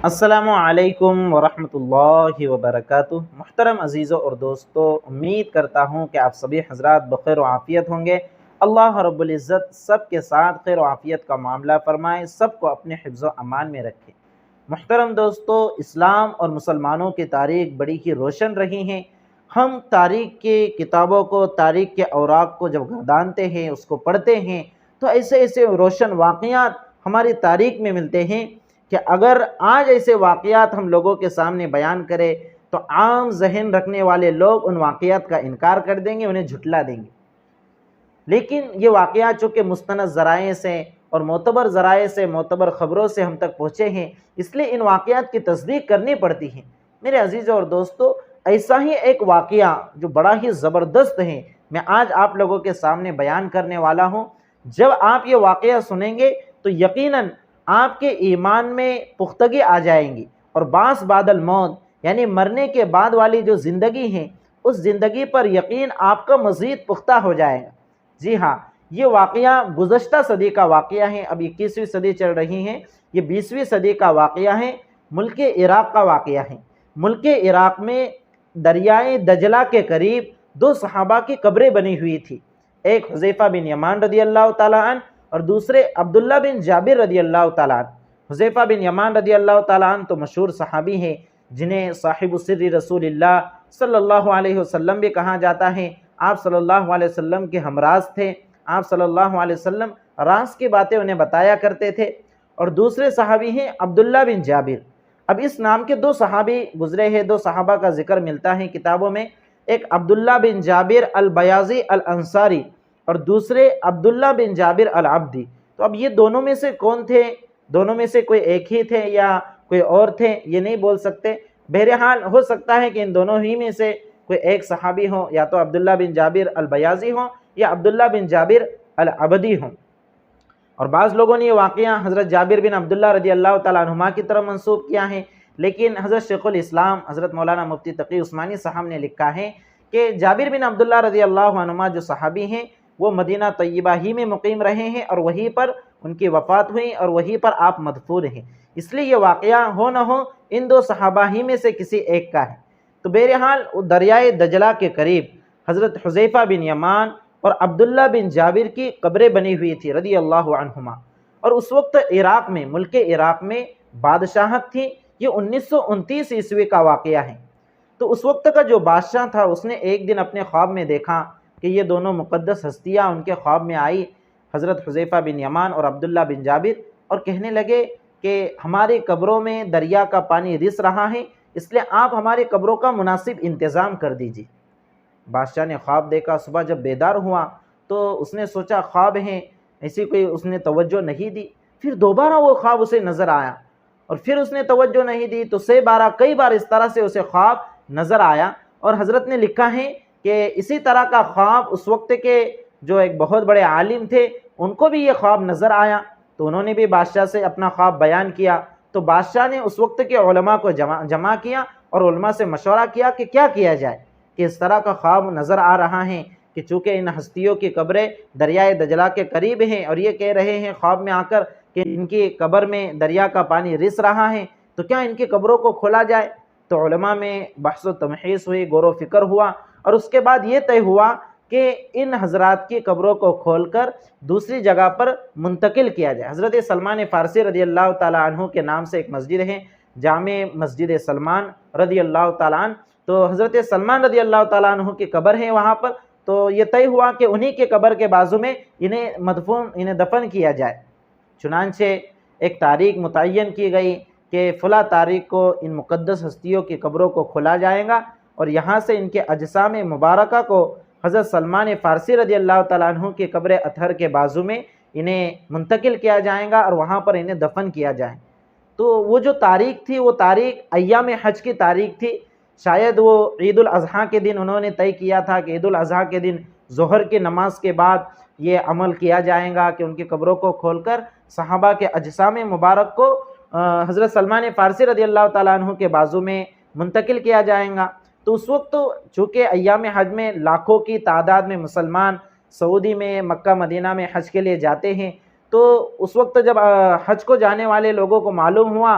السلام علیکم ورحمۃ اللہ وبرکاتہ۔ محترم عزیزوں اور دوستوں، امید کرتا ہوں کہ آپ سبھی حضرات بخیر و عافیت ہوں گے۔ اللہ رب العزت سب کے ساتھ خیر و عافیت کا معاملہ فرمائے، سب کو اپنے حفظ و امان میں رکھے۔ محترم دوستوں، اسلام اور مسلمانوں کی تاریخ بڑی ہی روشن رہی ہیں۔ ہم تاریخ کی کتابوں کو، تاریخ کے اوراق کو جب گردانتے ہیں، اس کو پڑھتے ہیں، تو ایسے ایسے روشن واقعات ہماری تاریخ میں ملتے ہیں کہ اگر آج ایسے واقعات ہم لوگوں کے سامنے بیان کریں تو عام ذہن رکھنے والے لوگ ان واقعات کا انکار کر دیں گے، انہیں جھٹلا دیں گے۔ لیکن یہ واقعات چونکہ مستند ذرائع سے اور معتبر ذرائع سے، معتبر خبروں سے ہم تک پہنچے ہیں، اس لیے ان واقعات کی تصدیق کرنی پڑتی ہے۔ میرے عزیزوں اور دوستوں، ایسا ہی ایک واقعہ جو بڑا ہی زبردست ہے، میں آج آپ لوگوں کے سامنے بیان کرنے والا ہوں۔ جب آپ یہ واقعہ سنیں گے تو یقیناً آپ کے ایمان میں پختگی آ جائیں گی، اور بعث بعد الموت یعنی مرنے کے بعد والی جو زندگی ہے، اس زندگی پر یقین آپ کا مزید پختہ ہو جائے گا۔ جی ہاں، یہ واقعہ گزشتہ صدی کا واقعہ ہے، اب 21ویں صدی چل رہی ہے، یہ 20ویں صدی کا واقعہ ہے، ملک عراق کا واقعہ ہے۔ ملک عراق میں دریائے دجلہ کے قریب دو صحابہ کی قبریں بنی ہوئی تھی، ایک حذیفہ بن یمان رضی اللہ تعالیٰ عنہ اور دوسرے عبداللہ بن جابر رضی اللہ تعالیٰ عنہ۔ حذیفہ بن یمان رضی اللہ تعالیٰ عنہ تو مشہور صحابی ہیں، جنہیں صاحب سر رسول اللہ صلی اللہ علیہ وسلم بھی کہا جاتا ہے۔ آپ صلی اللہ علیہ وسلم کے ہمراز تھے، آپ صلی اللہ علیہ وسلم راز کی باتیں انہیں بتایا کرتے تھے۔ اور دوسرے صحابی ہیں عبداللہ بن جابر۔ اب اس نام کے دو صحابی گزرے ہیں، دو صحابہ کا ذکر ملتا ہے کتابوں میں، ایک عبداللہ بن جابر البیاضی الانصاری اور دوسرے عبداللہ بن جابر العبدی۔ تو اب یہ دونوں میں سے کون تھے؟ دونوں میں سے کوئی ایک ہی تھے یا کوئی اور تھے، یہ نہیں بول سکتے۔ بہرحال ہو سکتا ہے کہ ان دونوں ہی میں سے کوئی ایک صحابی ہو، یا تو عبداللہ بن جابر البیاضی ہوں یا عبداللہ بن جابر العبدی ہوں۔ اور بعض لوگوں نے یہ واقعہ حضرت جابر بن عبداللہ رضی اللہ تعالیٰ عنہما کی طرف منسوب کیا ہے، لیکن حضرت شیخ الاسلام حضرت مولانا مفتی تقی عثمانی صاحب نے لکھا ہے کہ جابر بن عبداللہ رضی اللہ عنہما جو صحابی ہیں، وہ مدینہ طیبہ ہی میں مقیم رہے ہیں، اور وہیں پر ان کی وفات ہوئی اور وہیں پر آپ مدفون ہیں۔ اس لیے یہ واقعہ ہو نہ ہو ان دو صحابہ ہی میں سے کسی ایک کا ہے۔ تو بہرحال دریائے دجلہ کے قریب حضرت حذیفہ بن یمان اور عبداللہ بن جابر کی قبریں بنی ہوئی تھی رضی اللہ عنہما۔ اور اس وقت عراق میں، ملک عراق میں بادشاہت تھی۔ یہ 1929 عیسوی کا واقعہ ہے۔ تو اس وقت کا جو بادشاہ تھا، اس نے ایک دن اپنے خواب میں دیکھا کہ یہ دونوں مقدس ہستیاں ان کے خواب میں آئی، حضرت حذیفہ بن یمان اور عبداللہ بن جابر، اور کہنے لگے کہ ہماری قبروں میں دریا کا پانی رس رہا ہے، اس لیے آپ ہماری قبروں کا مناسب انتظام کر دیجیے۔ بادشاہ نے خواب دیکھا، صبح جب بیدار ہوا تو اس نے سوچا خواب ہیں، ایسی کوئی اس نے توجہ نہیں دی۔ پھر دوبارہ وہ خواب اسے نظر آیا، اور پھر اس نے توجہ نہیں دی، تو کئی بار اس طرح سے اسے خواب نظر آیا۔ اور حضرت نے لکھا ہے کہ اسی طرح کا خواب اس وقت کے جو ایک بہت بڑے عالم تھے، ان کو بھی یہ خواب نظر آیا، تو انہوں نے بھی بادشاہ سے اپنا خواب بیان کیا۔ تو بادشاہ نے اس وقت کے علماء کو جمع کیا اور علماء سے مشورہ کیا کہ کیا کیا جائے، کہ اس طرح کا خواب نظر آ رہا ہے کہ چونکہ ان ہستیوں کی قبریں دریائے دجلہ کے قریب ہیں، اور یہ کہہ رہے ہیں خواب میں آ کر کہ ان کی قبر میں دریا کا پانی رس رہا ہے، تو کیا ان کی قبروں کو کھولا جائے؟ تو علماء میں بحث و تمحیص ہوئی، غور و فکر ہوا، اور اس کے بعد یہ طے ہوا کہ ان حضرات کی قبروں کو کھول کر دوسری جگہ پر منتقل کیا جائے۔ حضرت سلمان فارسی رضی اللہ تعالیٰ عنہ کے نام سے ایک مسجد ہے، جامع مسجد سلمان رضی اللہ تعالیٰ عنہ، تو حضرت سلمان رضی اللہ تعالیٰ عنہ کی قبر ہے وہاں پر۔ تو یہ طے ہوا کہ انہی کے قبر کے بازو میں انہیں دفن کیا جائے۔ چنانچہ ایک تاریخ متعین کی گئی کہ فلاں تاریخ کو ان مقدس ہستیوں کی قبروں کو کھولا جائے گا، اور یہاں سے ان کے اجسام مبارکہ کو حضرت سلمان فارسی رضی اللہ تعالیٰ عنہ کی قبر اطہر کے بازو میں انہیں منتقل کیا جائے گا، اور وہاں پر انہیں دفن کیا جائے۔ تو وہ جو تاریخ تھی، وہ تاریخ ایام حج کی تاریخ تھی۔ شاید وہ عید الاضحیٰ کے دن انہوں نے طے کیا تھا کہ عید الاضحیٰ کے دن ظہر کی نماز کے بعد یہ عمل کیا جائے گا کہ ان کی قبروں کو کھول کر صحابہ کے اجسام مبارک کو حضرت سلمان فارسی رضی اللہ تعالیٰ عنہ کے بازو میں منتقل کیا جائے گا۔ تو اس وقت چونکہ ایام حج میں لاکھوں کی تعداد میں مسلمان سعودی میں، مکہ مدینہ میں حج کے لیے جاتے ہیں، تو اس وقت جب حج کو جانے والے لوگوں کو معلوم ہوا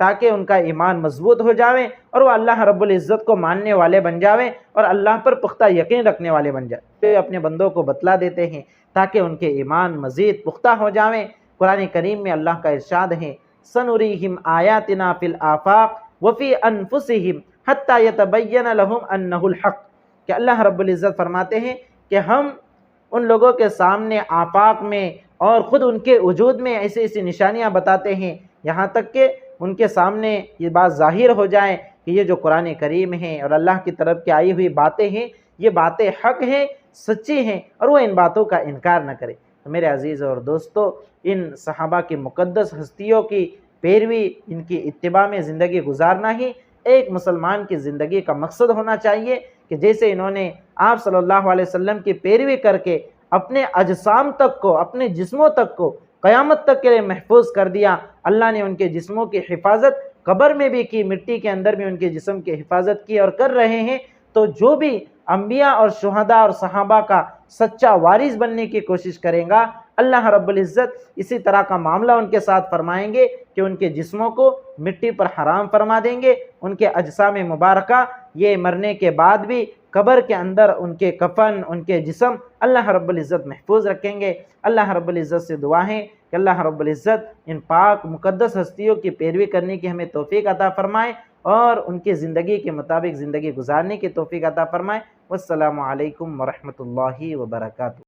تاکہ ان کا ایمان مضبوط ہو جاویں اور وہ اللہ رب العزت کو ماننے والے بن جاویں اور اللہ پر پختہ یقین رکھنے والے بن جائیں. یہ اپنے بندوں کو بتلا دیتے ہیں تاکہ ان کے ایمان مزید پختہ ہو جاویں. قرآن کریم میں اللہ کا ارشاد ہے سنریہم آیاتنا فی الآفاق وفی انفسہم حتی یتبین لہم انہ الحق، کہ اللہ رب العزت فرماتے ہیں کہ ہم ان لوگوں کے سامنے آفاق میں اور خود ان کے وجود میں ایسی ایسی نشانیاں بتاتے ہیں یہاں تک کہ ان کے سامنے یہ بات ظاہر ہو جائے کہ یہ جو قرآن کریم ہے اور اللہ کی طرف کی آئی ہوئی باتیں ہیں یہ باتیں حق ہیں، سچی ہیں، اور وہ ان باتوں کا انکار نہ کرے. تو میرے عزیز اور دوستو، ان صحابہ کی مقدس ہستیوں کی پیروی، ان کی اتباع میں زندگی گزارنا ہی ایک مسلمان کی زندگی کا مقصد ہونا چاہیے کہ جیسے انہوں نے آپ صلی اللہ علیہ وسلم کی پیروی کر کے اپنے اجسام تک کو، اپنے جسموں تک کو قیامت تک کے لیے محفوظ کر دیا. اللہ نے ان کے جسموں کی حفاظت قبر میں بھی کی، مٹی کے اندر بھی ان کے جسم کی حفاظت کی اور کر رہے ہیں. تو جو بھی انبیاء اور شہداء اور صحابہ کا سچا وارث بننے کی کوشش کرے گا، اللہ رب العزت اسی طرح کا معاملہ ان کے ساتھ فرمائیں گے کہ ان کے جسموں کو مٹی پر حرام فرما دیں گے. ان کے اجسام مبارکہ یہ مرنے کے بعد بھی قبر کے اندر ان کے کفن، ان کے جسم اللہ رب العزت محفوظ رکھیں گے. اللہ رب العزت سے دعا ہے کہ اللہ رب العزت ان پاک مقدس ہستیوں کی پیروی کرنے کی ہمیں توفیق عطا فرمائے اور ان کی زندگی کے مطابق زندگی گزارنے کی توفیق عطا فرمائے. والسلام علیکم ورحمۃ اللہ وبرکاتہ.